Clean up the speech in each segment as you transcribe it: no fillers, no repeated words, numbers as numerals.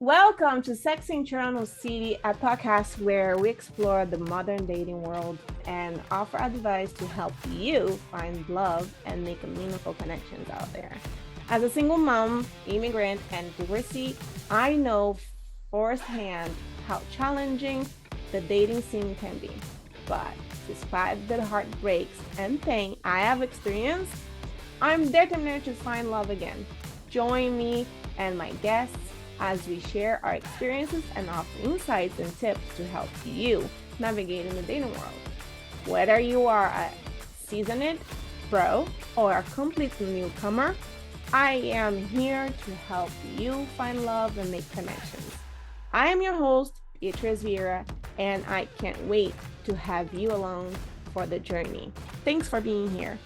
Welcome to Sex in Toronto City, a podcast where we explore the modern dating world and offer advice to help you find love and make meaningful connections out there. As a single mom, immigrant, and divorcee, I know firsthand how challenging the dating scene can be. But despite the heartbreaks and pain I have experienced, I'm determined to find love again. Join me and my guests as we share our experiences and offer insights and tips to help you navigate in the dating world. Whether you are a seasoned pro or a complete newcomer, I am here to help you find love and make connections. I am your host, Beatriz Vieira, and I can't wait to have you along for the journey. Thanks for being here.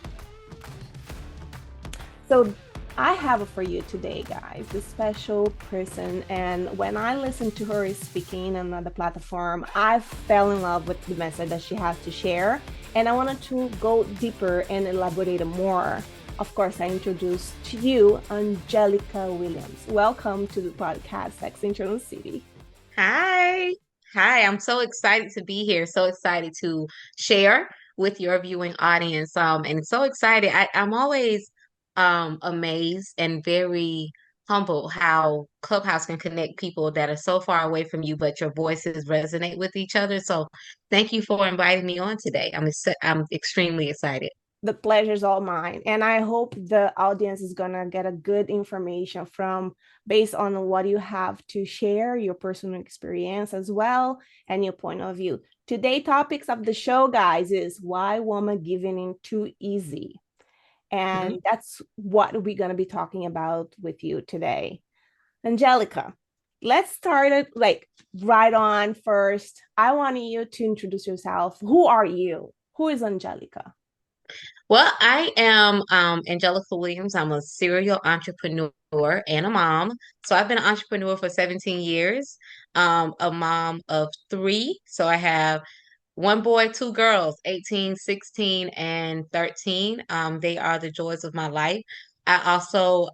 So I have for you today, guys, this special person. And when I listened to her speaking on another platform, I fell in love with the message that she has to share. And I wanted to go deeper and elaborate more. Of course, I introduce to you Angelica Williams. Welcome to the podcast, Sex in Toronto City. Hi. Hi, I'm so excited to be here. So excited to share with your viewing audience. And so excited. I'm always amazed and very humble how Clubhouse can connect people that are so far away from you, but your voices resonate with each other. So thank you for inviting me on today. I'm extremely excited. The pleasure's all mine. And I hope the audience is gonna get a good information from based on what you have to share, your personal experience as well, and your point of view. Today topics of the show, guys, is why women giving in too easy. Mhm. And that's what we're gonna be talking about with you today. Angelica, let's start it like right on first. I want you to introduce yourself. Who are you? Who is Angelica? Well, I am Angelica Williams. I'm a serial entrepreneur and a mom. So I've been an entrepreneur for 17 years, a mom of three. So I have one boy, two girls, 18, 16, and 13. They are the joys of my life. I also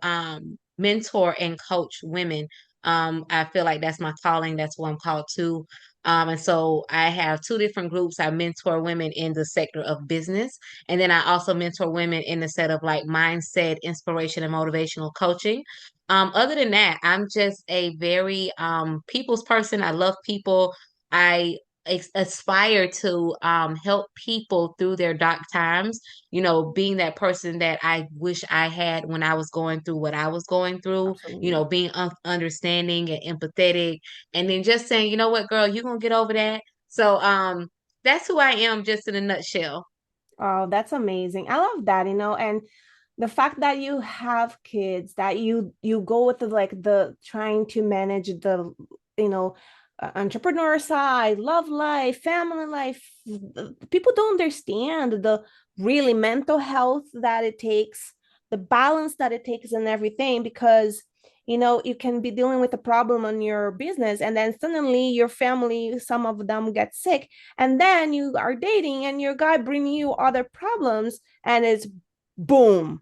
mentor and coach women. I feel like that's my calling. That's what I'm called to. And so I have two different groups. I mentor women in the sector of business, and then I also mentor women in the set of like mindset, inspiration, and motivational coaching. Other than that, I'm just a very people's person. I love people. I aspire to help people through their dark times, being that person that I wish I had when I was going through what I was going through, Absolutely. being understanding and empathetic, and then just saying, you know what, girl, you're gonna get over that. So that's who I am, just in a nutshell. Oh, that's amazing. I love that, and the fact that you have kids, that you go with the like the trying to manage the, entrepreneur side, love life, family life. People don't understand the really mental health that it takes, the balance that it takes and everything, because you can be dealing with a problem on your business and then suddenly your family, some of them get sick, and then you are dating and your guy bring you other problems, and it's boom,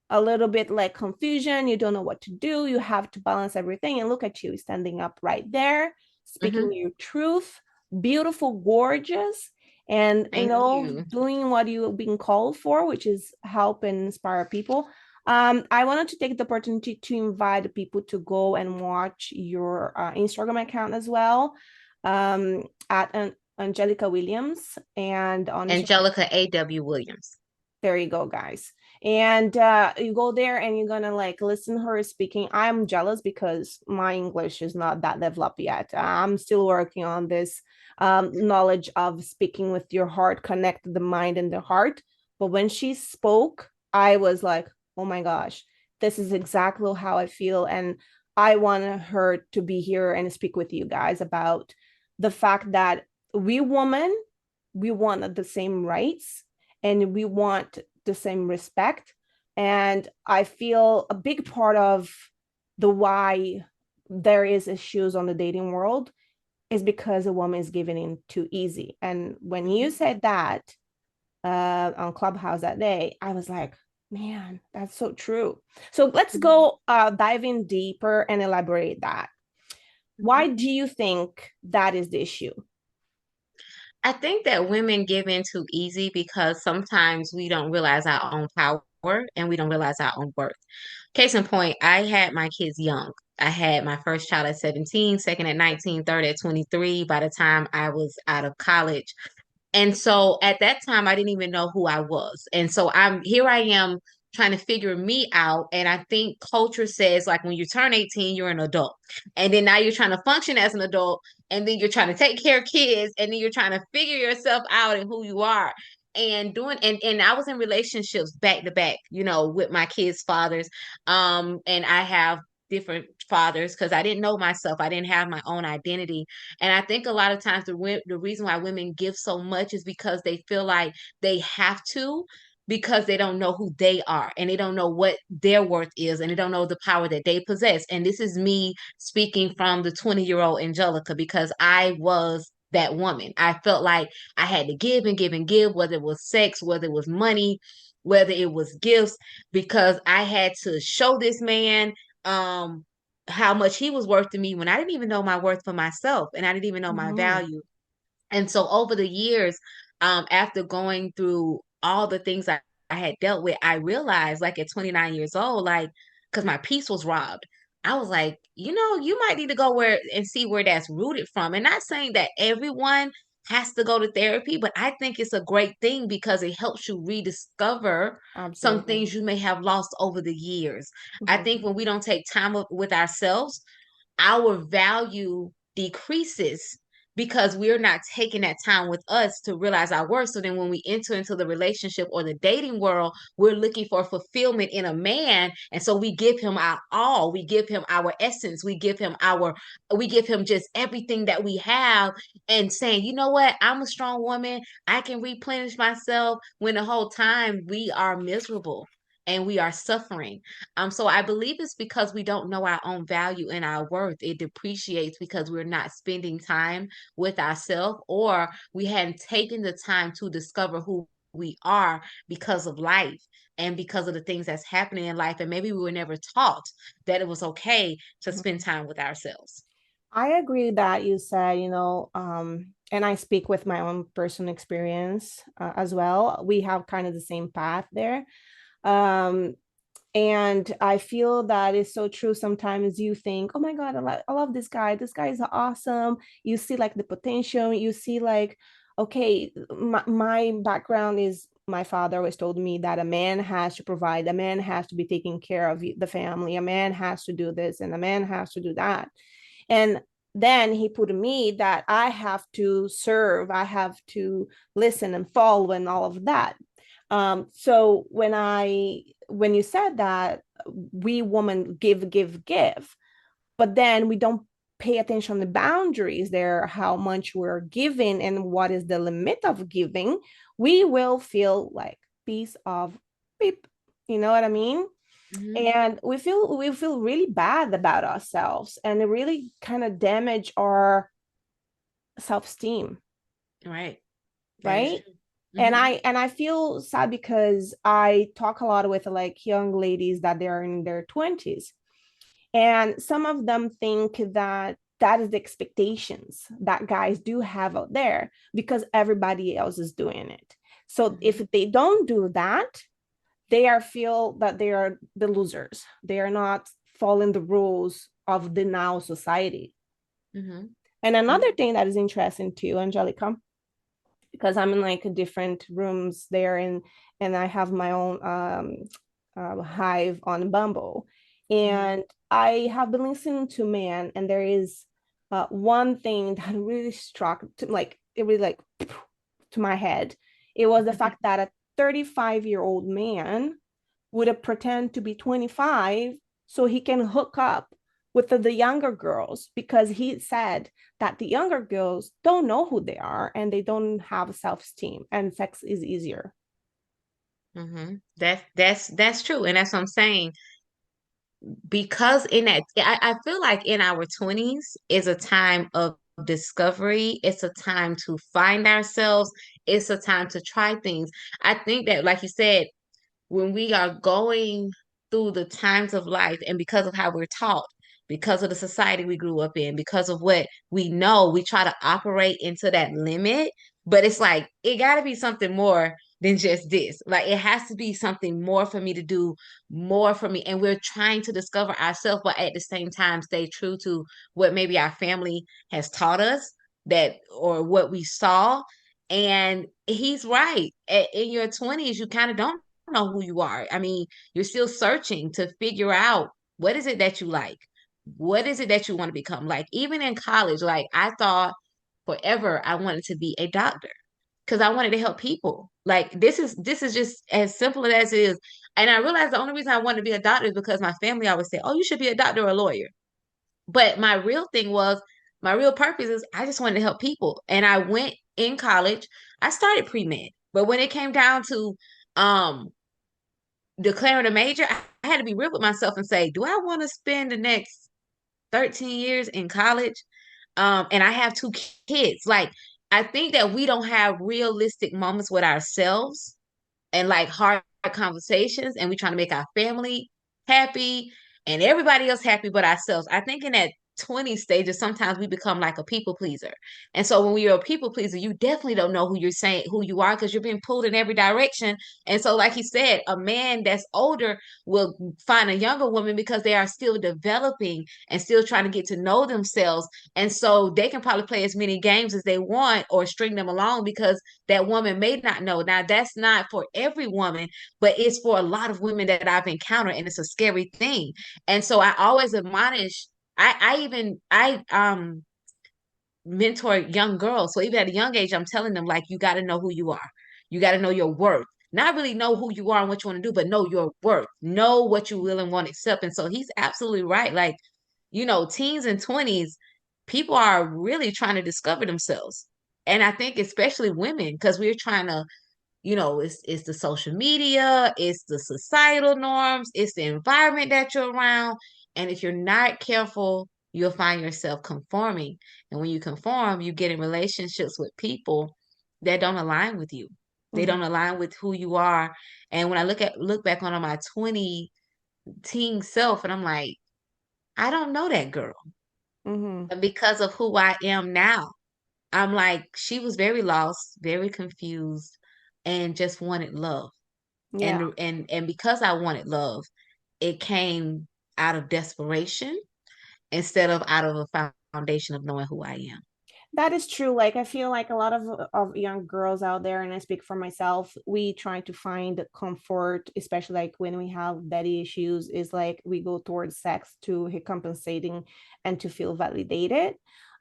a little bit like confusion. You don't know what to do. You have to balance everything, and look at you standing up right there, speaking Hmm. your truth, beautiful, gorgeous, and Thank you. doing what you've been called for, which is help and inspire people. I wanted to take the opportunity to invite people to go and watch your Instagram account as well, at Angelica Williams, and on Instagram. Angelica A.W. Williams. There you go, guys. And you go there and you're gonna like listen to her speaking. I'm jealous because my English is not that developed yet. I'm still working on this knowledge of speaking with your heart, connect the mind and the heart. But when she spoke, I was like, oh my gosh, this is exactly how I feel. And I want her to be here and speak with you guys about the fact that we women, we want the same rights and we want the same respect. And I feel a big part of the why there is issues on the dating world is because a woman is giving in too easy. And when you said that on Clubhouse that day, I was like, man, that's so true. So let's Mhm. go dive in deeper and elaborate that. Mhm. Why do you think that is the issue? I think that women give in too easy because sometimes we don't realize our own power and we don't realize our own worth. Case in point, I had my kids young. I had my first child at 17, second at 19, third at 23 by the time I was out of college. And so at that time, I didn't even know who I was. And so I am trying to figure me out. And I think culture says, like, when you turn 18, you're an adult. And then now you're trying to function as an adult. And then you're trying to take care of kids. And then you're trying to figure yourself out and who you are. And I was in relationships back to back, with my kids' fathers. And I have different fathers because I didn't know myself. I didn't have my own identity. And I think a lot of times the reason why women give so much is because they feel like they have to, because they don't know who they are and they don't know what their worth is and they don't know the power that they possess. And this is me speaking from the 20-year-old Angelica because I was that woman. I felt like I had to give and give and give, whether it was sex, whether it was money, whether it was gifts, because I had to show this man um how much he was worth to me when I didn't even know my worth for myself and I didn't even know my Mhm. value. And so over the years, after going through all the things I had dealt with, I realized, like, at 29 years old, like, because my peace was robbed. I was like, you might need to go where and see where that's rooted from. And not saying that everyone has to go to therapy, but I think it's a great thing because it helps you rediscover some Absolutely. things you may have lost over the years. I Mhm. think when we don't take time with ourselves, our value decreases because we're not taking that time with us to realize our worth. So then when we enter into the relationship or the dating world, we're looking for fulfillment in a man. And so we give him our all. We give him our essence. We give him just everything that we have and saying, you know what? I'm a strong woman. I can replenish myself when the whole time we are miserable and we are suffering. So I believe it's because we don't know our own value and our worth. It depreciates because we're not spending time with ourselves, or we hadn't taken the time to discover who we are because of life and because of the things that's happening in life. And maybe we were never taught that it was okay to Mhm. spend time with ourselves. I agree that you said, and I speak with my own personal experience as well. We have kind of the same path there. Um, and I feel that is so true. Sometimes you think, oh my God, I love this guy. This guy is awesome. You see like the potential. You see like, okay, my background is my father always told me that a man has to provide, a man has to be taking care of the family, a man has to do this, and a man has to do that. And then he put me that I have to serve, I have to listen and follow and all of that. So when you said that we women give, but then we don't pay attention to the boundaries there, how much we're giving and what is the limit of giving, we will feel like piece of beep. You know what I mean? Hmm. And we feel really bad about ourselves, and it really kind of damage our self-esteem, Right. That is right? true. and Hmm. i and i feel sad because I talk a lot with like young ladies that they're in their 20s, and some of them think that that is the expectations that guys do have out there because everybody else is doing it. So if Hmm. they don't do that, they are feel that they are the losers, they are not following the rules of the now society. Hmm. And another Hmm. thing that is interesting too, Angelica, because I'm in like different rooms there, and I have my own hive on Bumble, Hmm. and I have been listening to man, and there is one thing that really struck to, like it really like to my head. It was the fact that a 35-year-old man would have pretend to be 25 so he can hook up with the younger girls, because he said that the younger girls don't know who they are and they don't have self-esteem and sex is easier. Hmm. That's true. And that's what I'm saying. Because in that, I feel like in our 20s is a time of discovery. It's a time to find ourselves. It's a time to try things. I think that, like you said, when we are going through the times of life and because of how we're taught, because of the society we grew up in, because of what we know, we try to operate into that limit. But it's like, it got to be something more than just this. Like, it has to be something more for me to do, more for me. And we're trying to discover ourselves, but at the same time, stay true to what maybe our family has taught us that, or what we saw. And he's right. In your 20s, you kind of don't know who you are. I mean, you're still searching to figure out what is it that you like? What is it that you want to become? Like, even in college, like, I thought forever I wanted to be a doctor because I wanted to help people. Like, this is just as simple as it is. And I realized the only reason I wanted to be a doctor is because my family always said, "Oh, you should be a doctor or a lawyer." But my real thing was, my real purpose is I just wanted to help people. And I went in college, I started pre-med. But when it came down to um declaring a major, I had to be real with myself and say, do I want to spend the next 13 years in college? And I have two kids. Like, I think that we don't have realistic moments with ourselves and like hard conversations, and we trying to make our family happy and everybody else happy but ourselves. I think in that 20 stages, sometimes we become like a people pleaser. And so when you're a people pleaser, you definitely don't know who you're saying who you are, because you're being pulled in every direction. And so, like he said, a man that's older will find a younger woman because they are still developing and still trying to get to know themselves. And so they can probably play as many games as they want or string them along, because that woman may not know. Now, that's not for every woman, but it's for a lot of women that I've encountered, and it's a scary thing. And so I always admonish, I mentor young girls. So even at a young age, I'm telling them, like, you got to know who you are. You got to know your worth. Not really know who you are and what you want to do, but know your worth. Know what you will and won't accept. And so he's absolutely right. Like, teens and 20s, people are really trying to discover themselves. And I think especially women, because we're trying to, it's the social media, it's the societal norms, it's the environment that you're around. And if you're not careful, you'll find yourself conforming. And when you conform, you get in relationships with people that don't align with you. They Mm-hmm. don't align with who you are. And when I look back on my 20 teen self, and I'm like, I don't know that girl. Mm-hmm. And because of who I am now, I'm like, she was very lost, very confused, and just wanted love. Yeah. And because I wanted love, it came out of desperation instead of out of a foundation of knowing who I am. That is true. Like I feel like a lot of young girls out there, and I speak for myself, we try to find comfort, especially like when we have daddy issues, is like we go towards sex to compensating and to feel validated.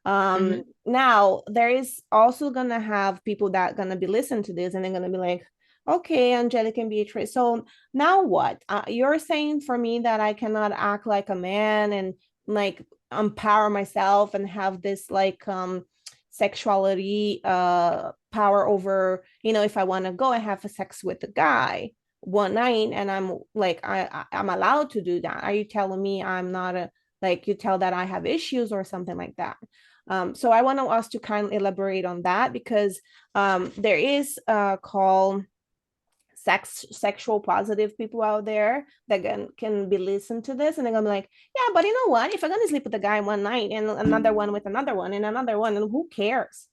Hmm. Now there is also gonna have people that gonna be listening to this and they're gonna be like, okay, Angelica and Beatrice. So now what? You're saying for me that I cannot act like a man and like empower myself and have this like sexuality power over, if I want to go and have a sex with a guy one night and I'm like I'm allowed to do that? Are you telling me I'm not a, like, you tell that I have issues or something like that? So I want us to kind of elaborate on that, because there is a call sexual positive people out there that can be listened to this, and they're gonna be like, yeah, but you know what, if I'm gonna sleep with a guy one night and another one with another one and another one, and who cares?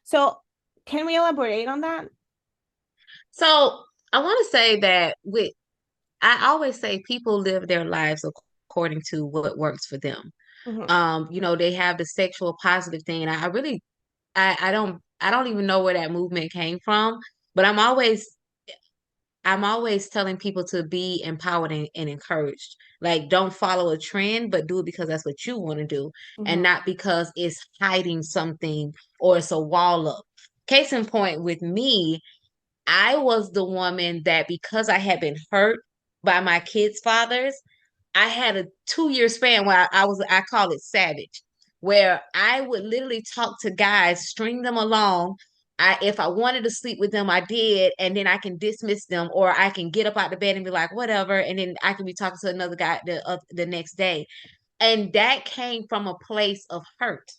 So can we elaborate on that? So I want to say that I always say people live their lives according to what works for them. Mm-hmm. They have the sexual positive thing, and I really, I don't even know where that movement came from, but I'm always telling people to be empowered and encouraged. Like, don't follow a trend, but do it because that's what you want to do, and Mm-hmm. not because it's hiding something or it's a wall up. Case in point, with me, I was the woman that, because I had been hurt by my kids' fathers, I had a 2 year span where I call it savage, where I would literally talk to guys, string them along. If I wanted to sleep with them, I did, and then I can dismiss them, or I can get up out the bed and be like, whatever, and then I can be talking to another guy the next day. And that came from a place of hurt,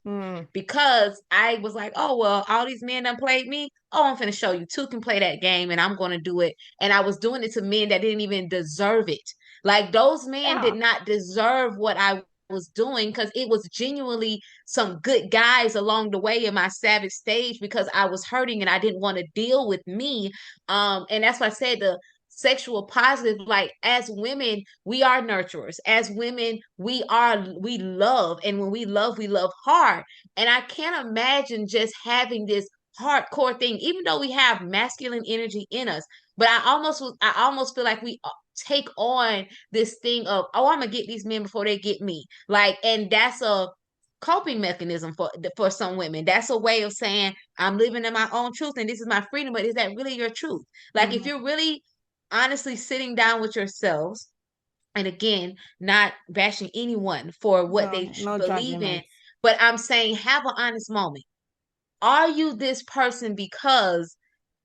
Mm-hmm. because I was like, oh, well, all these men done played me. Oh, I'm finna show you two can play that game, and I'm gonna do it. And I was doing it to men that didn't even deserve it. Like those men Yeah. did not deserve what I was doing because it was genuinely some good guys along the way in my savage stage because I was hurting and I didn't want to deal with me. And that's why I said the sexual positive, like as women, we are nurturers. As women, we love. And when we love hard. And I can't imagine just having this hardcore thing, even though we have masculine energy in us. But I almost feel like we take on this thing of, oh, I'm gonna get these men before they get me. Like, and that's a coping mechanism for some women. That's a way of saying I'm living in my own truth and this is my freedom. But is that really your truth? Like, if Mhm. you're really honestly sitting down with yourselves, and again, not bashing anyone for what No, they no believe in, judgments. but I'm saying have an honest moment. Are you this person because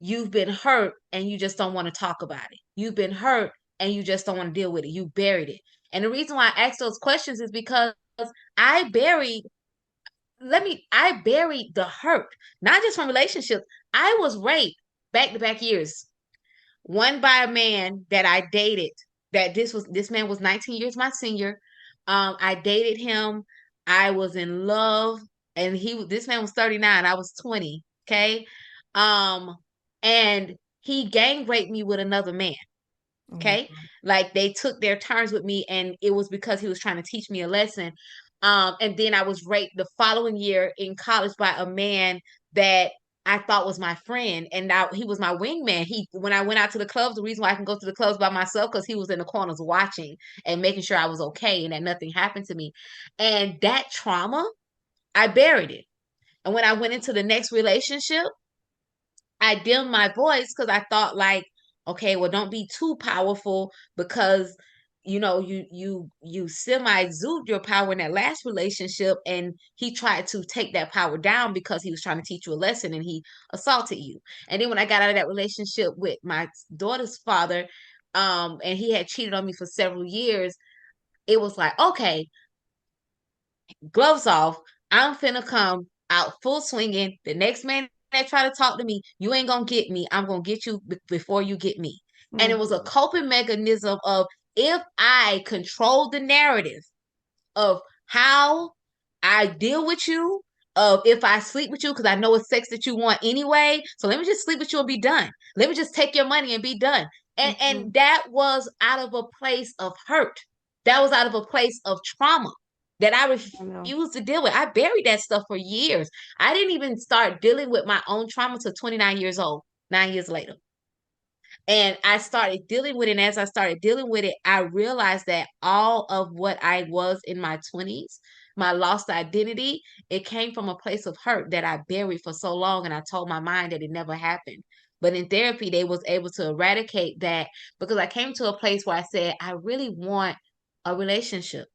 you've been hurt and you just don't want to talk about it? You've been hurt and you just don't want to deal with it. You buried it. And the reason why I ask those questions is because I buried, I buried the hurt, not just from relationships. I was raped back to back years. One by a man that I dated, this man was 19 years my senior. I dated him. I was in love, and this man was 39. I was 20. Okay. Um, and he gang raped me with another man. Oh my Okay. God. Like they took their turns with me, and it was because he was trying to teach me a lesson. And then I was raped the following year in college by a man that I thought was my friend, and now he was my wingman. When I went out to the clubs, the reason why I can go to the clubs by myself because he was in the corners watching and making sure I was okay and that nothing happened to me. And that trauma, I buried it. And when I went into the next relationship, I dimmed my voice because I thought like, okay, well, don't be too powerful because you semi exude your power in that last relationship, and he tried to take that power down because he was trying to teach you a lesson and he assaulted you. And then when I got out of that relationship with my daughter's father, and he had cheated on me for several years, it was like, okay, gloves off. I'm finna come out full swinging. The next man that try to talk to me, you ain't gonna get me. I'm gonna get you before you get me. And it was a Mhm. coping mechanism of if I control the narrative of how I deal with you, of if I sleep with you, because I know it's sex that you want anyway. So let me just sleep with you and be done. Let me just take your money and be done. And Mhm. that was out of a place of hurt. That was out of a place of trauma that I I know. refused to deal with. I buried that stuff for years. I didn't even start dealing with my own trauma till 29 years old, 9 years later. And I started dealing with it. And as I started dealing with it, I realized that all of what I was in my 20s, my lost identity, it came from a place of hurt that I buried for so long. And I told my mind that it never happened. But in therapy, they was able to eradicate that because I came to a place where I said, I really want a relationship.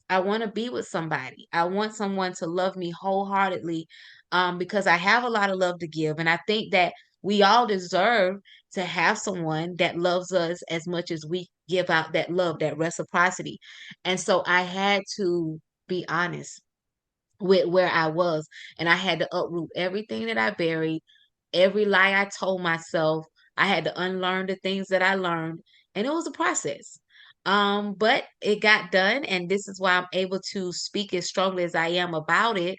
I want to be with somebody. I want someone to love me wholeheartedly, because I have a lot of love to give. And I think that we all deserve to have someone that loves us as much as we give out that love, that reciprocity. And so I had to be honest with where I was, and I had to uproot everything that I buried, every lie I told myself. I had to unlearn the things that I learned, and it was a process. But it got done, and this is why I'm able to speak as strongly as I am about it.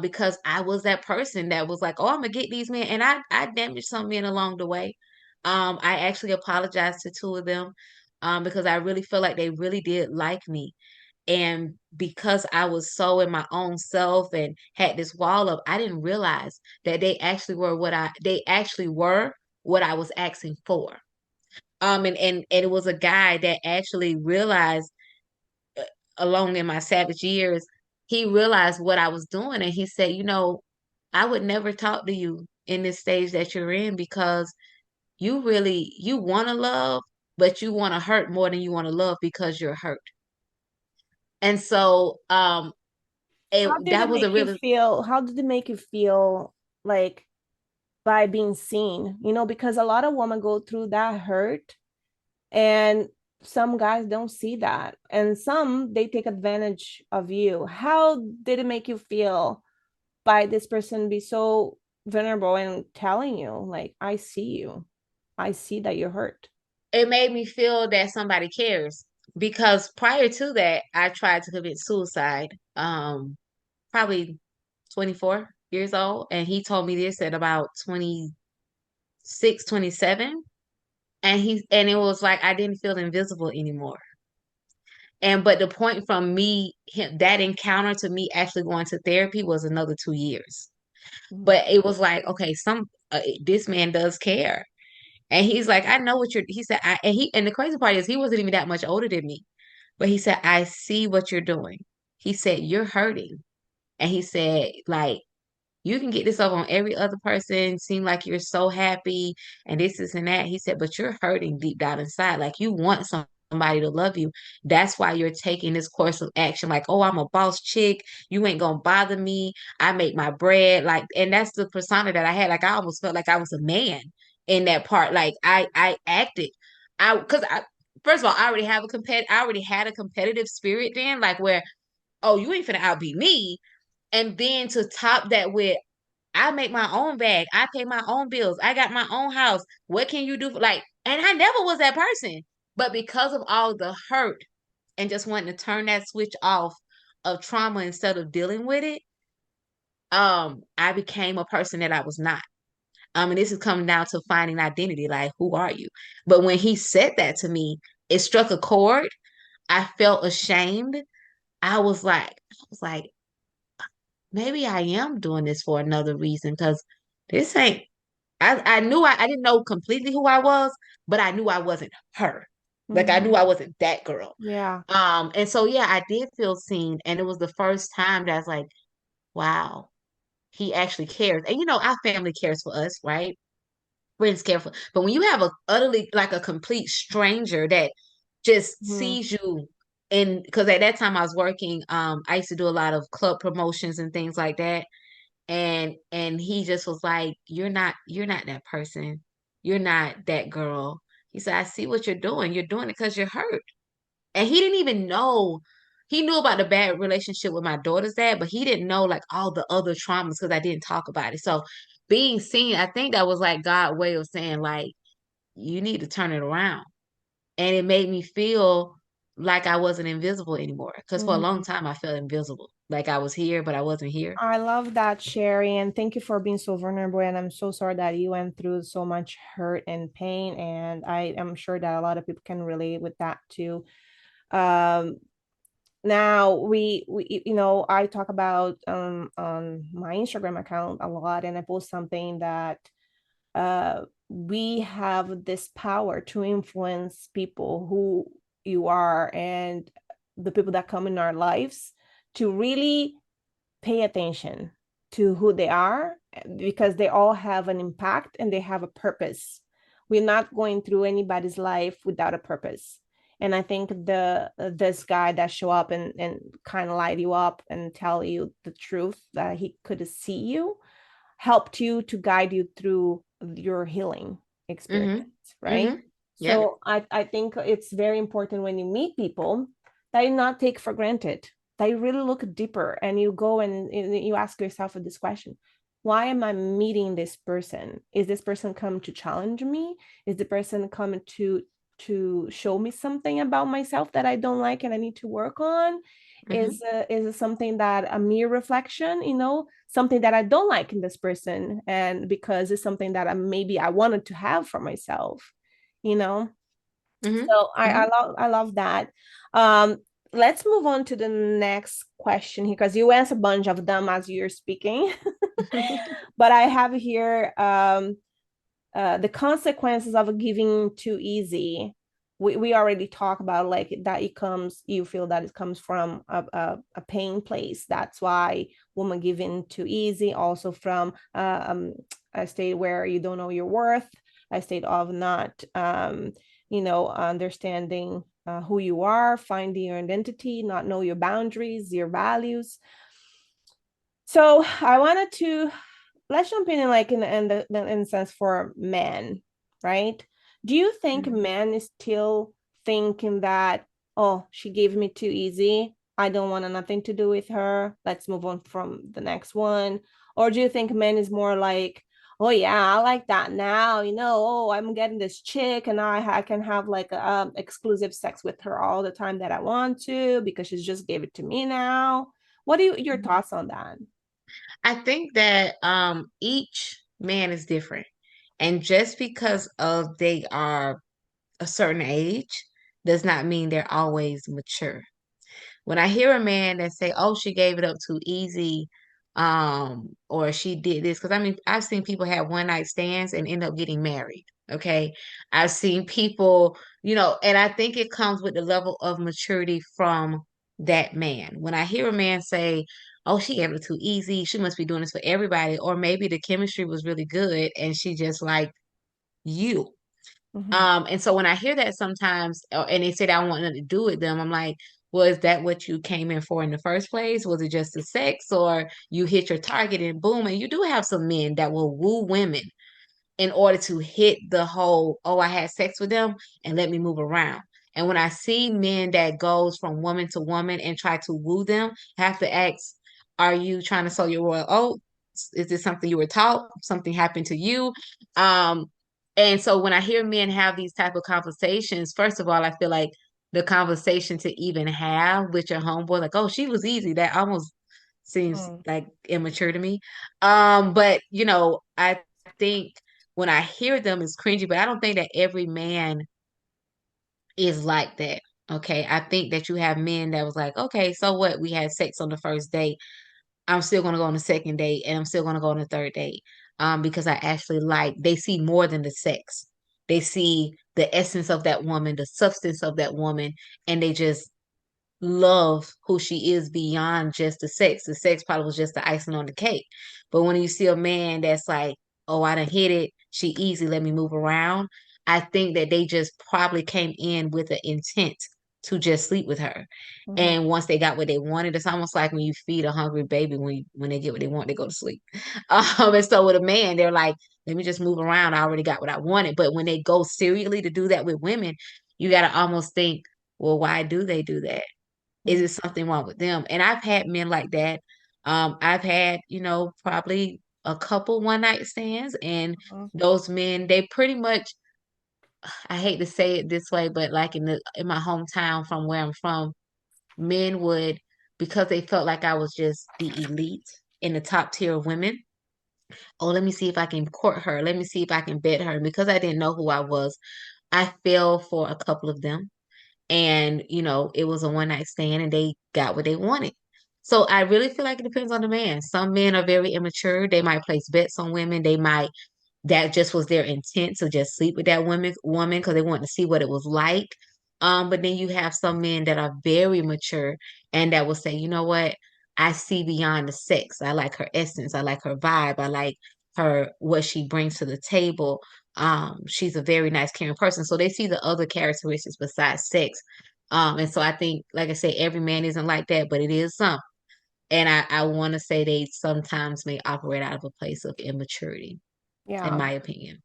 Because I was that person that was like, "Oh, I'm gonna get these men," and I damaged some men along the way. I actually apologized to two of them, because I really feel like they really did like me. And because I was so in my own self and had this wall up, I didn't realize that they actually were what I was asking for. And it was a guy that actually realized, uh, along in my savage years, he realized what I was doing, and he said, I would never talk to you in this stage that you're in because you want to love, but you want to hurt more than you want to love because you're hurt. And so How did that it was a make you really feel? How did it make you feel like by being seen? Because a lot of women go through that hurt and some guys don't see that. And some they take advantage of you. How did it make you feel by this person be so vulnerable and telling you, like, I see you. I see that you're hurt. it made me feel that somebody cares. because prior to that, I tried to commit suicide, probably 24 years old. And he told me this at about 26, 27. And it was like I didn't feel invisible anymore. And but the point from that encounter to me actually going to therapy was another 2 years. Mhm. But it was like, okay, this man does care. And he's like, I know what he said, and the crazy part is he wasn't even that much older than me. But he said, I see what you're doing. He said, you're hurting. And he said, like, you can get this up on every other person, seem like you're so happy and this and that. He said, but you're hurting deep down inside. Like you want somebody to love you. That's why you're taking this course of action. Like, oh, I'm a boss chick. You ain't gonna bother me. I make my bread. Like, and that's the persona that I had. Like I almost felt like I was a man in that part. Like I acted. Cause I first of all, I already had a competitive spirit then, like where, oh, you ain't finna outbeat me. And then to top that with I make my own bag. I pay my own bills. I got my own house. What can you do for like? And I never was that person. But because of all the hurt and just wanting to turn that switch off of trauma instead of dealing with it, I became a person that I was not. And this is coming down to finding identity, like who are you? But when he said that to me, it struck a chord. I felt ashamed. I was like, maybe I am doing this for another reason because this ain't I knew I didn't know completely who I was, but I knew I wasn't her. Like I knew Mhm. I wasn't that girl. Yeah. And so yeah, I did feel seen, and it was the first time that I was like, wow, he actually cares. And our family cares for us, right? Friends care for, but when you have a utterly like a complete stranger that just Mhm. sees you, and because at that time I was working, I used to do a lot of club promotions and things like that, and he just was like, you're not that person, you're not that girl. He said, I see what you're doing it because you're hurt. And he didn't even know. He knew about the bad relationship with my daughter's dad, but he didn't know like all the other traumas because I didn't talk about it. So being seen, I think that was like God's way of saying like, you need to turn it around. And it made me feel like I wasn't invisible anymore because for a long Mhm. time I felt invisible, like I was here but I wasn't here. I love that, Sherry, and thank you for being so vulnerable. And I'm so sorry that you went through so much hurt and pain. And I am sure that a lot of people can relate with that too. Um, Now we I talk about on my Instagram account a lot, and I post something that we have this power to influence people who you are and the people that come in our lives to really pay attention to who they are because they all have an impact and they have a purpose. We're not going through anybody's life without a purpose. And I think the this guy that show up and kind of light you up and tell you the truth that he could see you helped you to guide you through your healing experience, Mm-hmm. right? Mm-hmm. Yep. So I think it's very important when you meet people that you not take for granted, that you really look deeper and you go and you ask yourself this question. Why am I meeting this person? Is this person come to challenge me? Is the person coming to show me something about myself that I don't like and I need to work on? Mm-hmm. Is it something that a mere reflection, something that I don't like in this person, and because it's something that maybe I wanted to have for myself, you know. Mm-hmm. So I Mm-hmm. love that. Um, let's move on to the next question here because you answered a bunch of them as you're speaking, but I have here the consequences of giving too easy. We already talked about like that you feel that it comes from a pain place. That's why women give in too easy, also from a state where you don't know your worth, a state of not understanding who you are, finding your identity, not know your boundaries, your values. So I wanted to let's jump in like in the sense for men, right? Do you think Mm-hmm. men is still thinking that, oh, she gave me too easy, I don't want nothing to do with her, let's move on from the next one? Or do you think men is more like, Oh yeah, I like that now. Oh, I'm getting this chick, and I can have like exclusive sex with her all the time that I want to because she's just gave it to me now. What are your thoughts on that? I think that each man is different. And just because of they are a certain age does not mean they're always mature. When I hear a man that say, "Oh, she gave it up too easy," or she did this, because I mean, I've seen people have one night stands and end up getting married. Okay, I've seen people, and I think it comes with the level of maturity from that man. When I hear a man say, "Oh, she gave it too easy," she must be doing this for everybody, or maybe the chemistry was really good and she just like you. Mm-hmm. And so when I hear that sometimes, and they said I want nothing to do with them, I'm like, well, is that what you came in for in the first place? Was it just the sex, or you hit your target and boom? And you do have some men that will woo women in order to hit the whole, oh, I had sex with them and let me move around. And when I see men that goes from woman to woman and try to woo them, I have to ask, are you trying to sow your royal oats? Is this something you were taught? Something happened to you? Um, and so when I hear men have these type of conversations, first of all, I feel like the conversation to even have with your homeboy, like, oh, she was easy. That almost seems Mm. like immature to me. But I think when I hear them, it's cringy, but I don't think that every man is like that. Okay. I think that you have men that was like, okay, so what? We had sex on the first date. I'm still gonna go on the second date and I'm still gonna go on the third date. Because I actually they see more than the sex. They see the essence of that woman, the substance of that woman, and they just love who she is beyond just the sex. The sex probably was just the icing on the cake. But when you see a man that's like, oh, I done hit it, she easy, let me move around. I think that they just probably came in with an intent to just sleep with her. Mm-hmm. And once they got what they wanted, it's almost like when you feed a hungry baby, when they get what they want, they go to sleep. And so with a man, they're like, let me just move around. I already got what I wanted. But when they go seriously to do that with women, you got to almost think, well, why do they do that? Is it something wrong with them? And I've had men like that. I've had, probably a couple one night stands, and Mm-hmm. those men, they pretty much, I hate to say it this way, but like in my hometown from where I'm from, men would, because they felt like I was just the elite in the top tier of women. Oh, let me see if I can court her. Let me see if I can bet her. And because I didn't know who I was, I fell for a couple of them, and it was a one night stand and they got what they wanted. So I really feel like it depends on the man. Some men are very immature. They might place bets on women. They might, that just was their intent to just sleep with that woman because they wanted to see what it was like. But then you have some men that are very mature and that will say, you know what, I see beyond the sex. I like her essence. I like her vibe. I like her, what she brings to the table. She's a very nice, caring person. So they see the other characteristics besides sex. And so I think, like I said, every man isn't like that, but it is some. And I want to say they sometimes may operate out of a place of immaturity, in Yeah. my opinion.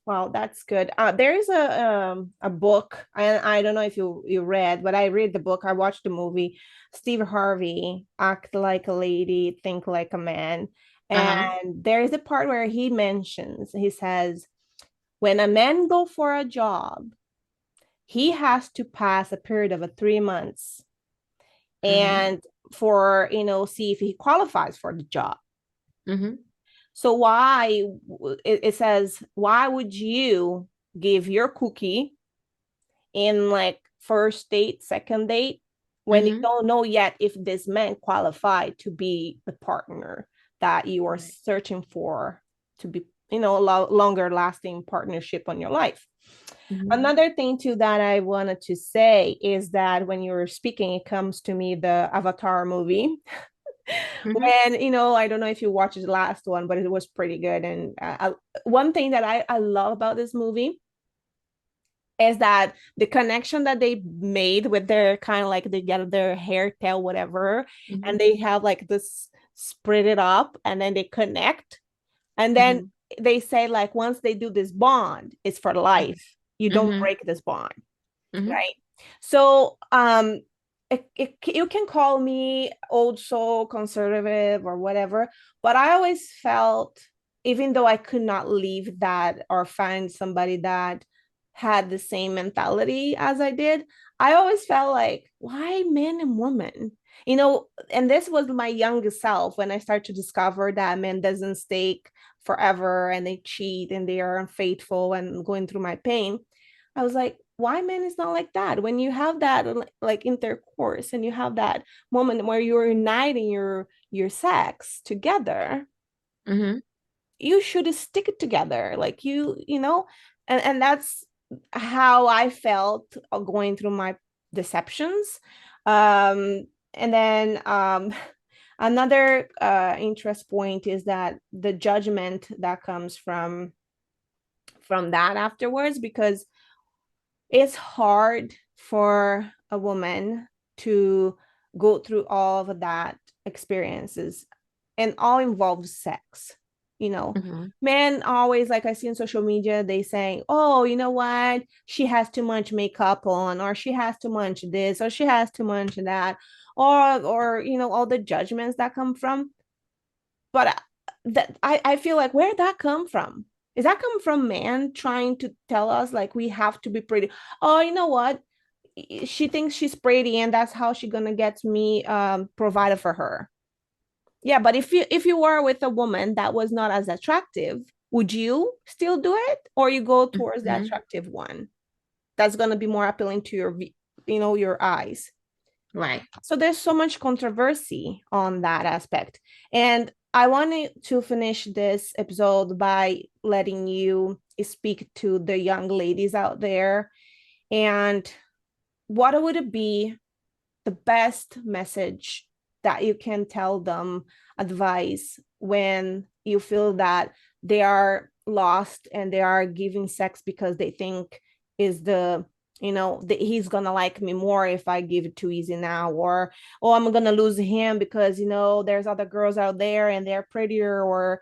Well, that's good. There is a book, and I don't know if you read, but I read the book. I watched the movie. Steve Harvey, Act Like a Lady, Think Like a Man. Uh-huh. And there is a part where he says, when a man go for a job, he has to pass a period of 3 months Mm-hmm. and for see if he qualifies for the job. Mm-hmm. So why it says, why would you give your cookie in like first date, second date, when you Mm-hmm. don't know yet if this man qualified to be the partner that you are Right. searching for, to be a longer lasting partnership on your life. Mm-hmm. Another thing too that I wanted to say is that when you're speaking, it comes to me the Avatar movie. Mm-hmm. When I don't know if you watched the last one, but it was pretty good. And one thing that I love about this movie is that the connection that they made with their kind of like they get their hair tail whatever, Mm-hmm. and they have like this spread it up and then they connect, and then Mm-hmm. they say like once they do this bond, it's for life. You don't Mm-hmm. break this bond, Mm-hmm. right? So you can call me old soul conservative or whatever, but I always felt even though I could not leave that or find somebody that had the same mentality as I did, I always felt like, why men and women? And this was my youngest self when I started to discover that men doesn't stay forever and they cheat and they are unfaithful and going through my pain. I was like, why men is not like that? When you have that like intercourse and you have that moment where you're uniting your sex together, Hmm. you should stick it together, like and that's how I felt going through my deceptions. And then another interest point is that the judgment that comes from that afterwards, because it's hard for a woman to go through all of that experiences, and all involves sex. you know Hmm. Men always, like I see on social media, they say, oh, you know what, she has too much makeup on, or she has too much this, or she has too much that, or all the judgments that come from. But that I feel like, where did that come from? Is that come from man trying to tell us like we have to be pretty? Oh, you know what, she thinks she's pretty and that's how she's gonna get me provided for her. Yeah, but if you were with a woman that was not as attractive, would you still do it, or you go towards the Hmm. attractive one that's gonna be more appealing to your eyes? Right. So there's so much controversy on that aspect. And I wanted to finish this episode by letting you speak to the young ladies out there. And what would it be the best message that you can tell them, advice, when you feel that they are lost and they are giving sex because they think is he's gonna like me more if I give it too easy now, or oh, I'm gonna lose him because there's other girls out there and they're prettier, or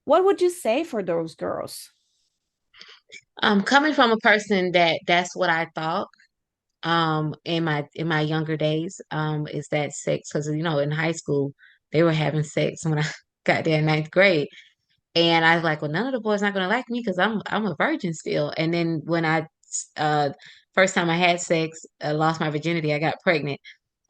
what would you say for those girls? Coming from a person that's what I thought in my younger days, is that sex, because in high school they were having sex when I got there in ninth grade. And I was like, well, none of the boys not gonna like me because I'm a virgin still. And then when I uh first time I had sex, lost my virginity, I got pregnant.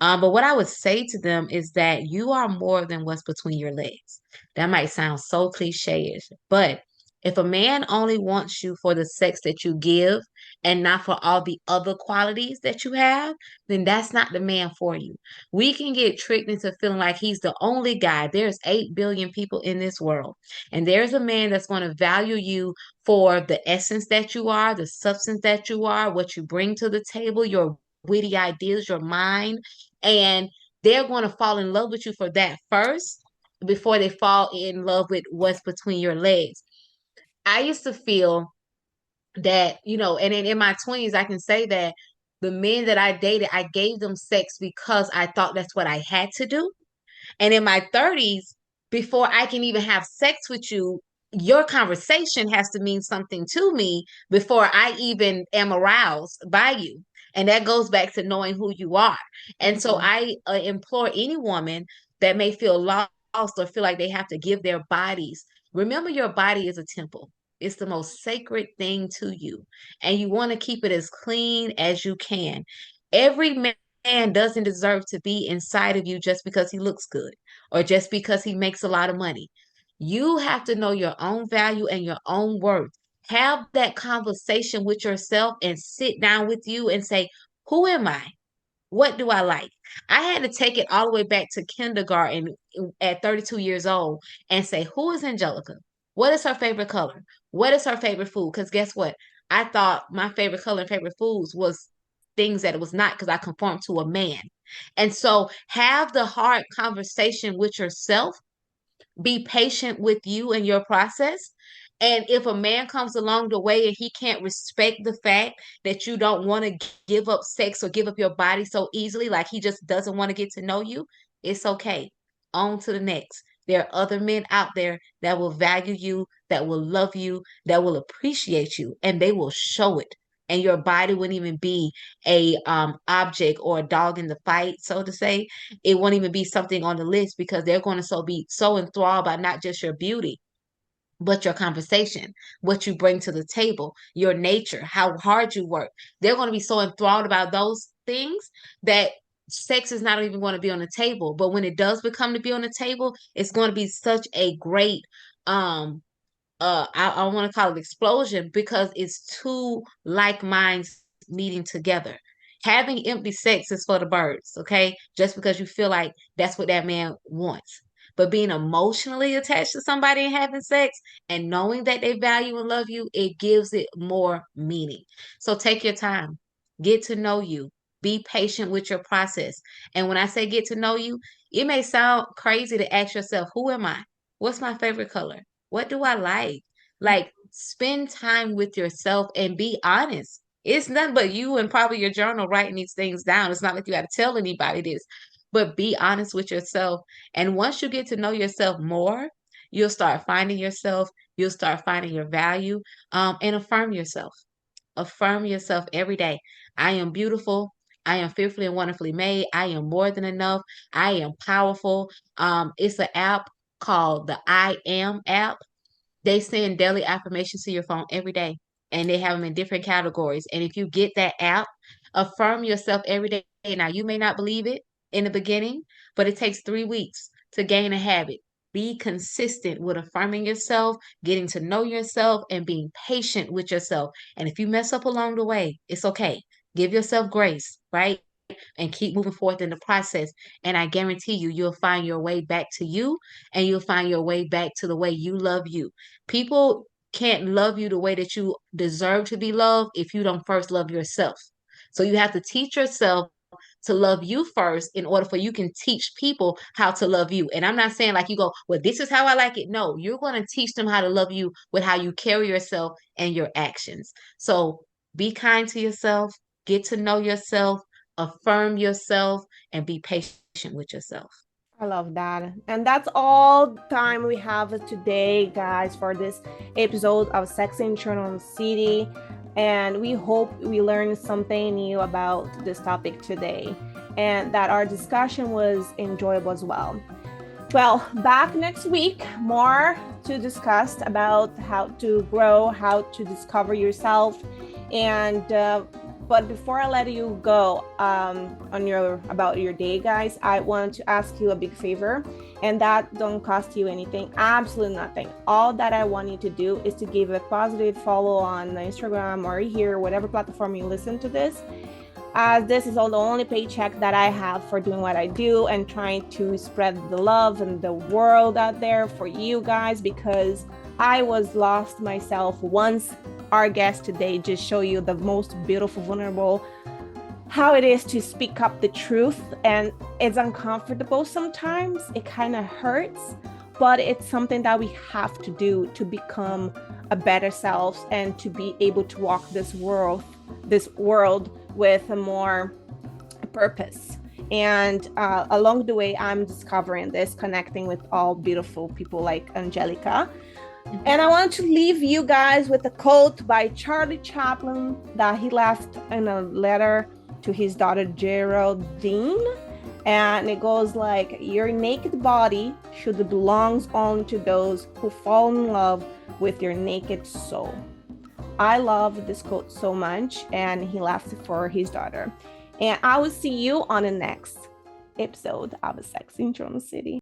But what I would say to them is that you are more than what's between your legs. That might sound so cliche-ish, but if a man only wants you for the sex that you give and not for all the other qualities that you have, then that's not the man for you. We can get tricked into feeling like he's the only guy. There's 8 billion people in this world, and there's a man that's going to value you for the essence that you are, the substance that you are, what you bring to the table, your witty ideas, your mind, and they're going to fall in love with you for that first before they fall in love with what's between your legs. I used to feel that, and in my 20s, I can say that the men that I dated, I gave them sex because I thought that's what I had to do. And in my 30s, before I can even have sex with you, your conversation has to mean something to me before I even am aroused by you. And that goes back to knowing who you are. And so Mm-hmm. I implore any woman that may feel lost or feel like they have to give their bodies. Remember, your body is a temple. It's the most sacred thing to you. And you want to keep it as clean as you can. Every man doesn't deserve to be inside of you just because he looks good or just because he makes a lot of money. You have to know your own value and your own worth. Have that conversation with yourself and sit down with you and say, who am I? What do I like? I had to take it all the way back to kindergarten at 32 years old and say, who is Angelica? What is her favorite color? What is her favorite food? Because guess what? I thought my favorite color and favorite foods was things that it was not because I conformed to a man. And so have the hard conversation with yourself, be patient with you and your process. And if a man comes along the way and he can't respect the fact that you don't want to give up sex or give up your body so easily, like he just doesn't want to get to know you, it's okay. On to the next. There are other men out there that will value you, that will love you, that will appreciate you, and they will show it. And your body wouldn't even be a object or a dog in the fight, so to say. It won't even be something on the list because they're going to be so enthralled by not just your beauty, but your conversation, what you bring to the table, your nature, how hard you work. They're going to be so enthralled about those things that sex is not even going to be on the table. But when it does become to be on the table, it's going to be such a great um I want to call it explosion because it's two like minds meeting together. Having empty sex is for the birds, okay? Just because you feel like that's what that man wants. But being emotionally attached to somebody and having sex and knowing that they value and love you, it gives it more meaning. So take your time, get to know you, be patient with your process. And when I say get to know you, it may sound crazy to ask yourself, who am I? What's my favorite color? What do I like? Like, spend time with yourself and be honest. It's nothing but you and probably your journal writing these things down. It's not like you got to tell anybody this, but be honest with yourself. And once you get to know yourself more, you'll start finding yourself, you'll start finding your value, and affirm yourself. Affirm yourself every day. I am beautiful. I am fearfully and wonderfully made. I am more than enough. I am powerful. It's an app called the I Am app. They send daily affirmations to your phone every day, and they have them in different categories. And if you get that app, affirm yourself every day. Now, you may not believe it in the beginning, but it takes 3 weeks to gain a habit. Be consistent with affirming yourself, getting to know yourself, and being patient with yourself. And if you mess up along the way, it's okay. Give yourself grace, right? And keep moving forth in the process. And I guarantee you, you'll find your way back to you, and you'll find your way back to the way you love you. People can't love you the way that you deserve to be loved if you don't first love yourself. So you have to teach yourself to love you first in order for you can teach people how to love you. And I'm not saying like you go, well, this is how I like it. No, you're going to teach them how to love you with how you carry yourself and your actions. So be kind to yourself, get to know yourself, affirm yourself, and be patient with yourself. I love that. And that's all time we have today, guys, for this episode of Sex in Toronto City. And we hope we learned something new about this topic today and that our discussion was enjoyable as well. Well, back next week, more to discuss about how to grow, how to discover yourself, and but before I let you go on your about your day, guys, I want to ask you a big favor, and that don't cost you anything, absolutely nothing. All that I want you to do is to give a positive follow on Instagram or here, whatever platform you listen to this. As this is all the only paycheck that I have for doing what I do and trying to spread the love and the world out there for you guys, because I was lost myself once. Our guest today just show you the most beautiful, vulnerable, how it is to speak up the truth. And it's uncomfortable sometimes. It kind of hurts, but it's something that we have to do to become a better selves and to be able to walk this world with a more purpose. And along the way, I'm discovering this, connecting with all beautiful people like Angelica. And I want to leave you guys with a quote by Charlie Chaplin that he left in a letter to his daughter Geraldine. And it goes like, your naked body should belong only to those who fall in love with your naked soul. I love this quote so much, and he left it for his daughter. And I will see you on the next episode of Sex in Toronto City.